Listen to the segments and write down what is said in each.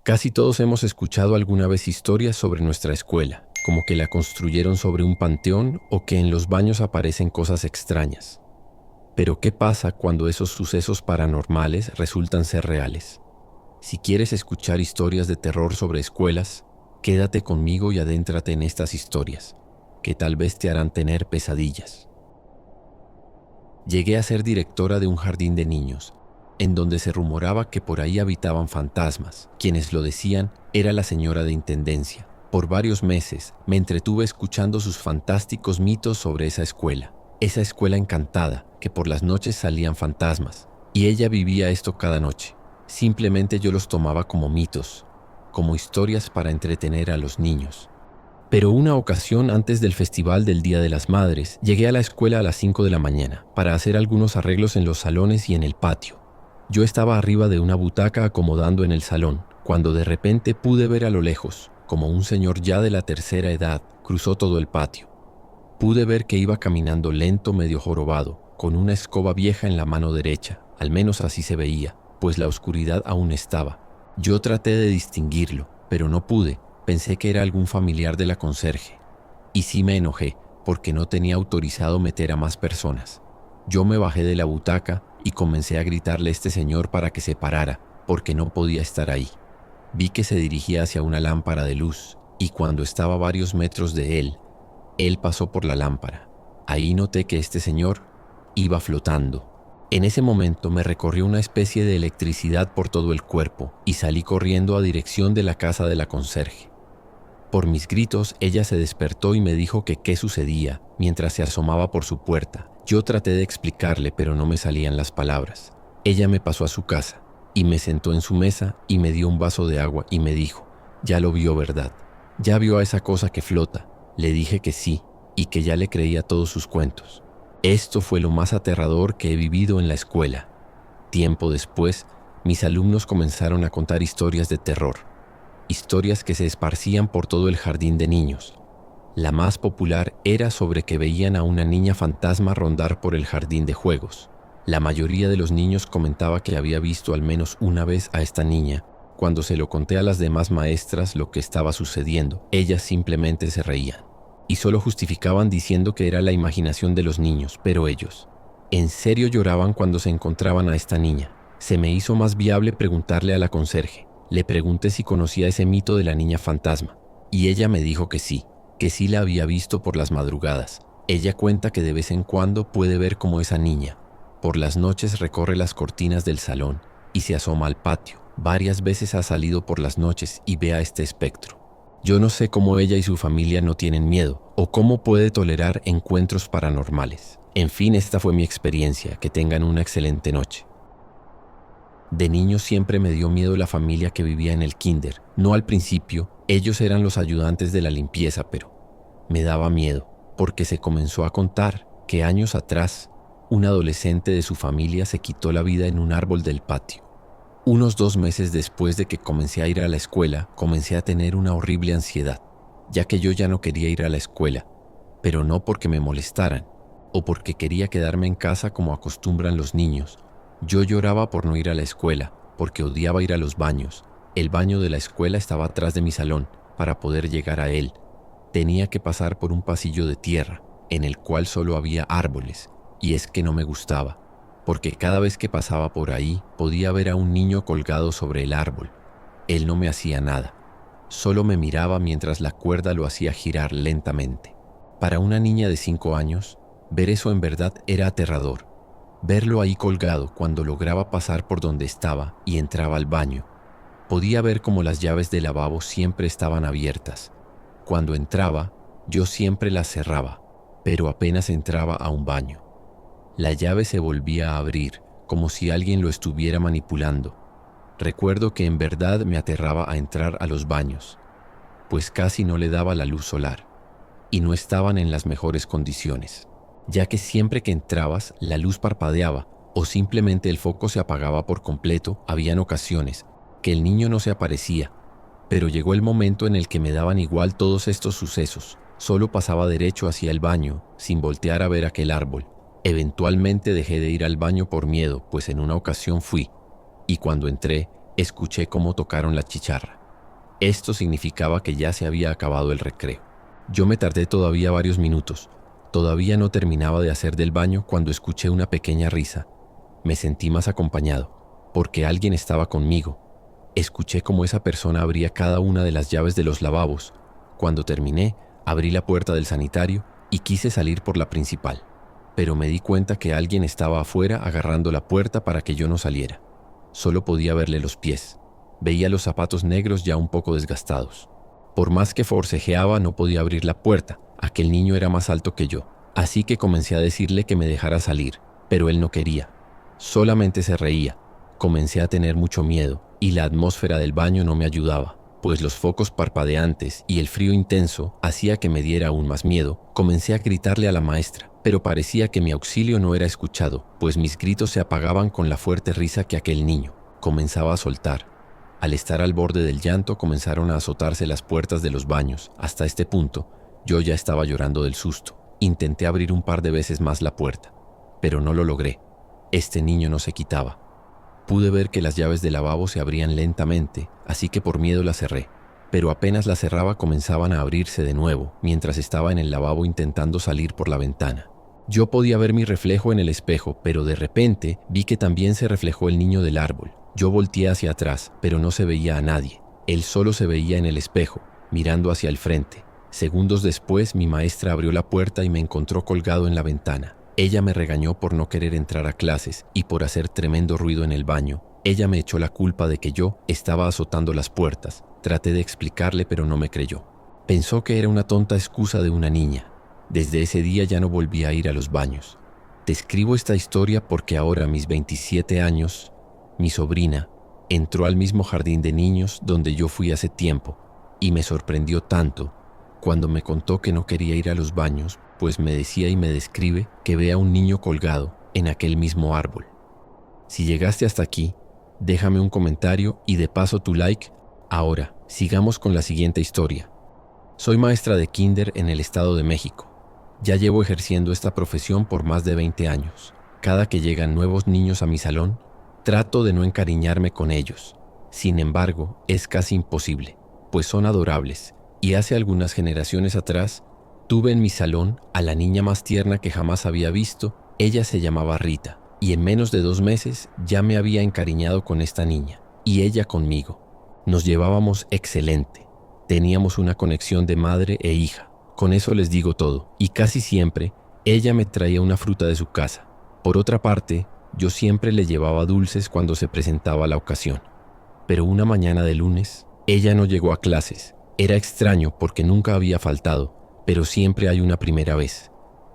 Casi todos hemos escuchado alguna vez historias sobre nuestra escuela, como que la construyeron sobre un panteón o que en los baños aparecen cosas extrañas. Pero ¿qué pasa cuando esos sucesos paranormales resultan ser reales? Si quieres escuchar historias de terror sobre escuelas, quédate conmigo y adéntrate en estas historias, que tal vez te harán tener pesadillas. Llegué a ser directora de un jardín de niños, en donde se rumoraba que por ahí habitaban fantasmas. Quienes lo decían era la señora de intendencia. Por varios meses me entretuve escuchando sus fantásticos mitos sobre esa escuela encantada, que por las noches salían fantasmas, y ella vivía esto cada noche. Simplemente yo los tomaba como mitos, como historias para entretener a los niños. Pero una ocasión antes del festival del Día de las Madres, llegué a la escuela a las 5 de la mañana para hacer algunos arreglos en los salones y en el patio. Yo estaba arriba de una butaca acomodando en el salón, cuando de repente pude ver a lo lejos, como un señor ya de la tercera edad cruzó todo el patio. Pude ver que iba caminando lento, medio jorobado, con una escoba vieja en la mano derecha, al menos así se veía, pues la oscuridad aún estaba. Yo traté de distinguirlo, pero no pude. Pensé que era algún familiar de la conserje. Y sí me enojé, porque no tenía autorizado meter a más personas. Yo me bajé de la butaca y comencé a gritarle a este señor para que se parara, porque no podía estar ahí. Vi que se dirigía hacia una lámpara de luz, y cuando estaba a varios metros de él pasó por la lámpara. Ahí noté que este señor iba flotando. En ese momento me recorrió una especie de electricidad por todo el cuerpo y salí corriendo a dirección de la casa de la conserje. Por mis gritos, ella se despertó y me dijo que qué sucedía mientras se asomaba por su puerta. Yo traté de explicarle, pero no me salían las palabras. Ella me pasó a su casa y me sentó en su mesa y me dio un vaso de agua y me dijo, «Ya lo vio, ¿verdad? ¿Ya vio a esa cosa que flota?» Le dije que sí y que ya le creía todos sus cuentos. Esto fue lo más aterrador que he vivido en la escuela. Tiempo después, mis alumnos comenzaron a contar historias de terror. Historias que se esparcían por todo el jardín de niños. La más popular era sobre que veían a una niña fantasma rondar por el jardín de juegos. La mayoría de los niños comentaba que había visto al menos una vez a esta niña. Cuando se lo conté a las demás maestras lo que estaba sucediendo, ellas simplemente se reían. Y solo justificaban diciendo que era la imaginación de los niños, pero ellos, en serio lloraban cuando se encontraban a esta niña. Se me hizo más viable preguntarle a la conserje. Le pregunté si conocía ese mito de la niña fantasma, y ella me dijo que sí la había visto por las madrugadas. Ella cuenta que de vez en cuando puede ver cómo esa niña, por las noches recorre las cortinas del salón y se asoma al patio. Varias veces ha salido por las noches y ve a este espectro. Yo no sé cómo ella y su familia no tienen miedo, o cómo puede tolerar encuentros paranormales. En fin, esta fue mi experiencia. Que tengan una excelente noche. De niño siempre me dio miedo la familia que vivía en el kinder. No al principio, ellos eran los ayudantes de la limpieza, pero me daba miedo, porque se comenzó a contar que años atrás, un adolescente de su familia se quitó la vida en un árbol del patio. Unos 2 meses después de que comencé a ir a la escuela, comencé a tener una horrible ansiedad, ya que yo ya no quería ir a la escuela, pero no porque me molestaran, o porque quería quedarme en casa como acostumbran los niños. Yo lloraba por no ir a la escuela, porque odiaba ir a los baños. El baño de la escuela estaba atrás de mi salón. Para poder llegar a él, tenía que pasar por un pasillo de tierra, en el cual solo había árboles, y es que no me gustaba, porque cada vez que pasaba por ahí podía ver a un niño colgado sobre el árbol. Él no me hacía nada, solo me miraba mientras la cuerda lo hacía girar lentamente. Para una niña de 5 años, ver eso en verdad era aterrador. Verlo ahí colgado cuando lograba pasar por donde estaba y entraba al baño. Podía ver como las llaves del lavabo siempre estaban abiertas. Cuando entraba, yo siempre las cerraba, pero apenas entraba a un baño, la llave se volvía a abrir, como si alguien lo estuviera manipulando. Recuerdo que en verdad me aterraba a entrar a los baños, pues casi no le daba la luz solar, y no estaban en las mejores condiciones, ya que siempre que entrabas la luz parpadeaba o simplemente el foco se apagaba por completo. Habían ocasiones que el niño no se aparecía, pero llegó el momento en el que me daban igual todos estos sucesos. Solo pasaba derecho hacia el baño, sin voltear a ver aquel árbol. Eventualmente dejé de ir al baño por miedo, pues en una ocasión fui, y cuando entré, escuché cómo tocaron la chicharra. Esto significaba que ya se había acabado el recreo. Yo me tardé todavía varios minutos. Todavía no terminaba de hacer del baño cuando escuché una pequeña risa. Me sentí más acompañado, porque alguien estaba conmigo. Escuché cómo esa persona abría cada una de las llaves de los lavabos. Cuando terminé, abrí la puerta del sanitario y quise salir por la principal. Pero me di cuenta que alguien estaba afuera agarrando la puerta para que yo no saliera. Solo podía verle los pies. Veía los zapatos negros ya un poco desgastados. Por más que forcejeaba, no podía abrir la puerta. Aquel niño era más alto que yo. Así que comencé a decirle que me dejara salir, pero él no quería. Solamente se reía. Comencé a tener mucho miedo y la atmósfera del baño no me ayudaba, pues los focos parpadeantes y el frío intenso hacía que me diera aún más miedo. Comencé a gritarle a la maestra, pero parecía que mi auxilio no era escuchado, pues mis gritos se apagaban con la fuerte risa que aquel niño comenzaba a soltar. Al estar al borde del llanto, comenzaron a azotarse las puertas de los baños. Hasta este punto, yo ya estaba llorando del susto. Intenté abrir un par de veces más la puerta, pero no lo logré. Este niño no se quitaba. Pude ver que las llaves del lavabo se abrían lentamente, así que por miedo las cerré. Pero apenas las cerraba comenzaban a abrirse de nuevo, mientras estaba en el lavabo intentando salir por la ventana. Yo podía ver mi reflejo en el espejo, pero de repente vi que también se reflejó el niño del árbol. Yo volteé hacia atrás, pero no se veía a nadie. Él solo se veía en el espejo, mirando hacia el frente. Segundos después, mi maestra abrió la puerta y me encontró colgado en la ventana. Ella me regañó por no querer entrar a clases y por hacer tremendo ruido en el baño. Ella me echó la culpa de que yo estaba azotando las puertas. Traté de explicarle, pero no me creyó. Pensó que era una tonta excusa de una niña. Desde ese día ya no volví a ir a los baños. Te escribo esta historia porque ahora, a mis 27 años, mi sobrina entró al mismo jardín de niños donde yo fui hace tiempo y me sorprendió tanto cuando me contó que no quería ir a los baños, pues me decía y me describe que ve a un niño colgado en aquel mismo árbol. Si llegaste hasta aquí, déjame un comentario y de paso tu like. Ahora, sigamos con la siguiente historia. Soy maestra de kinder en el Estado de México. Ya llevo ejerciendo esta profesión por más de 20 años. Cada que llegan nuevos niños a mi salón, trato de no encariñarme con ellos. Sin embargo, es casi imposible, pues son adorables. Y hace algunas generaciones atrás, tuve en mi salón a la niña más tierna que jamás había visto. Ella se llamaba Rita, y en menos de 2 meses ya me había encariñado con esta niña, y ella conmigo. Nos llevábamos excelente. Teníamos una conexión de madre e hija. Con eso les digo todo, y casi siempre ella me traía una fruta de su casa. Por otra parte, yo siempre le llevaba dulces cuando se presentaba la ocasión. Pero una mañana de lunes, ella no llegó a clases. Era extraño porque nunca había faltado, pero siempre hay una primera vez.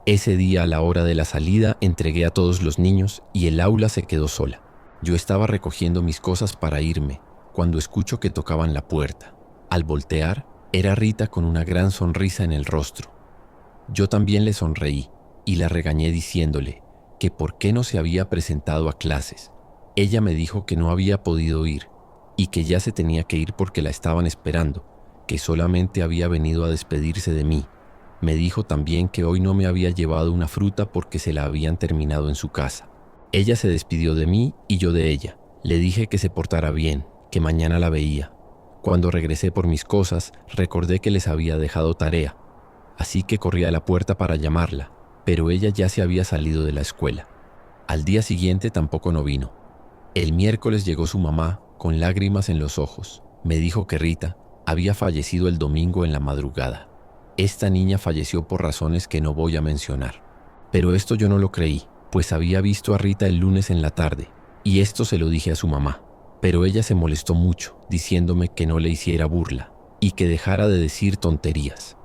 Ese día, a la hora de la salida, entregué a todos los niños y el aula se quedó sola. Yo estaba recogiendo mis cosas para irme, cuando escucho que tocaban la puerta. Al voltear, era Rita con una gran sonrisa en el rostro. Yo también le sonreí y la regañé diciéndole que por qué no se había presentado a clases. Ella me dijo que no había podido ir y que ya se tenía que ir porque la estaban esperando, que solamente había venido a despedirse de mí. Me dijo también que hoy no me había llevado una fruta porque se la habían terminado en su casa. Ella se despidió de mí y yo de ella. Le dije que se portara bien, que mañana la veía. Cuando regresé por mis cosas, recordé que les había dejado tarea, así que corrí a la puerta para llamarla, pero ella ya se había salido de la escuela. Al día siguiente tampoco no vino. El miércoles llegó su mamá con lágrimas en los ojos. Me dijo que Rita había fallecido el domingo en la madrugada. Esta niña falleció por razones que no voy a mencionar. Pero esto yo no lo creí, pues había visto a Rita el lunes en la tarde, y esto se lo dije a su mamá. Pero ella se molestó mucho, diciéndome que no le hiciera burla y que dejara de decir tonterías.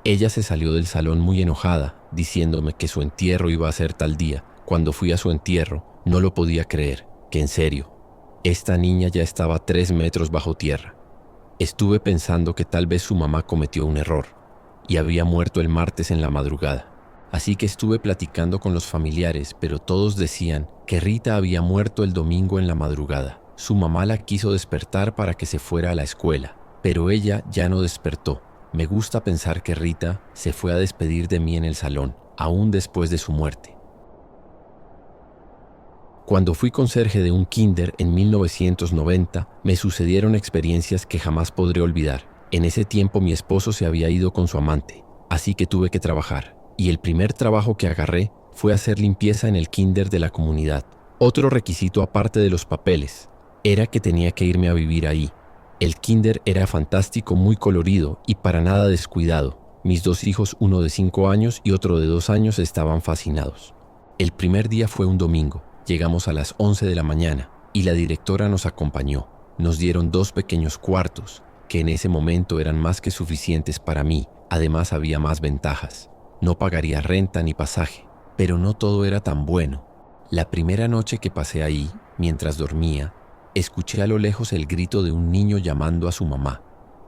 Ella se salió del salón muy enojada, diciéndome que su entierro iba a ser tal día. Cuando fui a su entierro, no lo podía creer, que en serio, esta niña ya estaba 3 metros bajo tierra. Estuve pensando que tal vez su mamá cometió un error y había muerto el martes en la madrugada. Así que estuve platicando con los familiares, pero todos decían que Rita había muerto el domingo en la madrugada. Su mamá la quiso despertar para que se fuera a la escuela, pero ella ya no despertó. Me gusta pensar que Rita se fue a despedir de mí en el salón, aún después de su muerte. Cuando fui conserje de un kinder en 1990, me sucedieron experiencias que jamás podré olvidar. En ese tiempo mi esposo se había ido con su amante, así que tuve que trabajar. Y el primer trabajo que agarré fue hacer limpieza en el kinder de la comunidad. Otro requisito aparte de los papeles era que tenía que irme a vivir ahí. El kinder era fantástico, muy colorido y para nada descuidado. Mis 2 hijos, uno de 5 años y otro de 2 años, estaban fascinados. El primer día fue un domingo. Llegamos a las 11 de la mañana y la directora nos acompañó. Nos dieron 2 pequeños cuartos, que en ese momento eran más que suficientes para mí. Además había más ventajas. No pagaría renta ni pasaje, pero no todo era tan bueno. La primera noche que pasé ahí, mientras dormía, escuché a lo lejos el grito de un niño llamando a su mamá.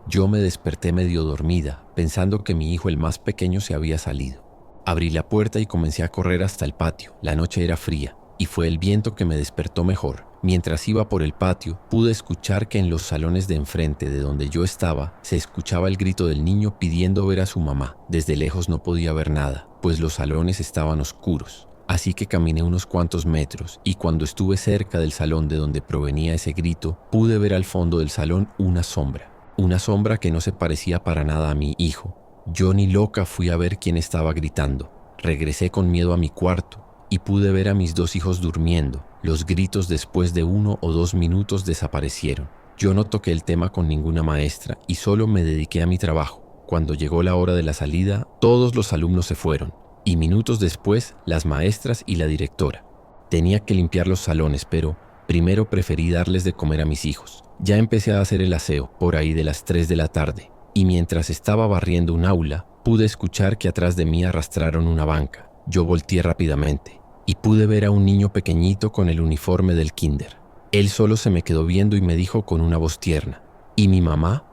Yo me desperté medio dormida, pensando que mi hijo el más pequeño se había salido. Abrí la puerta y comencé a correr hasta el patio. La noche era fría y fue el viento que me despertó mejor. Mientras iba por el patio, pude escuchar que en los salones de enfrente de donde yo estaba, se escuchaba el grito del niño pidiendo ver a su mamá. Desde lejos no podía ver nada, pues los salones estaban oscuros. Así que caminé unos cuantos metros y cuando estuve cerca del salón de donde provenía ese grito, pude ver al fondo del salón una sombra. Una sombra que no se parecía para nada a mi hijo. Yo ni loca fui a ver quién estaba gritando. Regresé con miedo a mi cuarto y pude ver a mis 2 hijos durmiendo. Los gritos después de 1 o 2 minutos desaparecieron. Yo no toqué el tema con ninguna maestra y solo me dediqué a mi trabajo. Cuando llegó la hora de la salida, todos los alumnos se fueron y minutos después las maestras y la directora. Tenía que limpiar los salones, pero primero preferí darles de comer a mis hijos. Ya empecé a hacer el aseo por ahí de las 3 de la tarde y mientras estaba barriendo un aula, pude escuchar que atrás de mí arrastraron una banca. Yo volteé rápidamente y pude ver a un niño pequeñito con el uniforme del kinder. Él solo se me quedó viendo y me dijo con una voz tierna: ¿y mi mamá?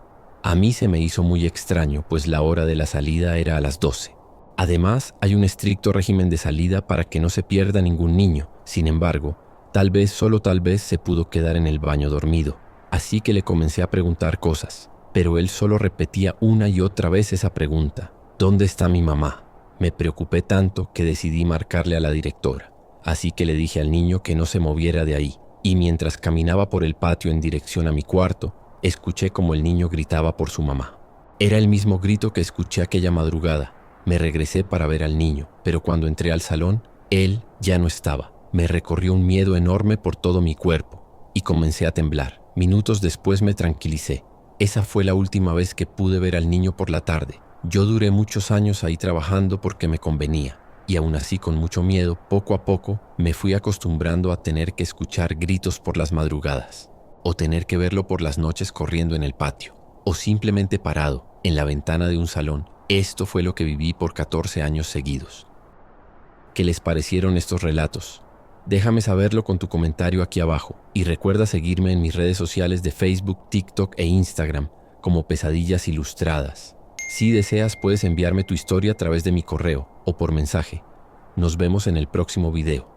A mí se me hizo muy extraño, pues la hora de la salida era a las 12. Además, hay un estricto régimen de salida para que no se pierda ningún niño. Sin embargo, tal vez, solo tal vez, se pudo quedar en el baño dormido. Así que le comencé a preguntar cosas, pero él solo repetía una y otra vez esa pregunta: ¿dónde está mi mamá? Me preocupé tanto que decidí marcarle a la directora. Así que le dije al niño que no se moviera de ahí, y mientras caminaba por el patio en dirección a mi cuarto, escuché como el niño gritaba por su mamá. Era el mismo grito que escuché aquella madrugada. Me regresé para ver al niño, pero cuando entré al salón, él ya no estaba. Me recorrió un miedo enorme por todo mi cuerpo y comencé a temblar. Minutos después me tranquilicé. Esa fue la última vez que pude ver al niño por la tarde. Yo duré muchos años ahí trabajando porque me convenía, y aún así con mucho miedo, poco a poco, me fui acostumbrando a tener que escuchar gritos por las madrugadas, o tener que verlo por las noches corriendo en el patio, o simplemente parado en la ventana de un salón. Esto fue lo que viví por 14 años seguidos. ¿Qué les parecieron estos relatos? Déjame saberlo con tu comentario aquí abajo y recuerda seguirme en mis redes sociales de Facebook, TikTok e Instagram como Pesadillas Ilustradas. Si deseas, puedes enviarme tu historia a través de mi correo o por mensaje. Nos vemos en el próximo video.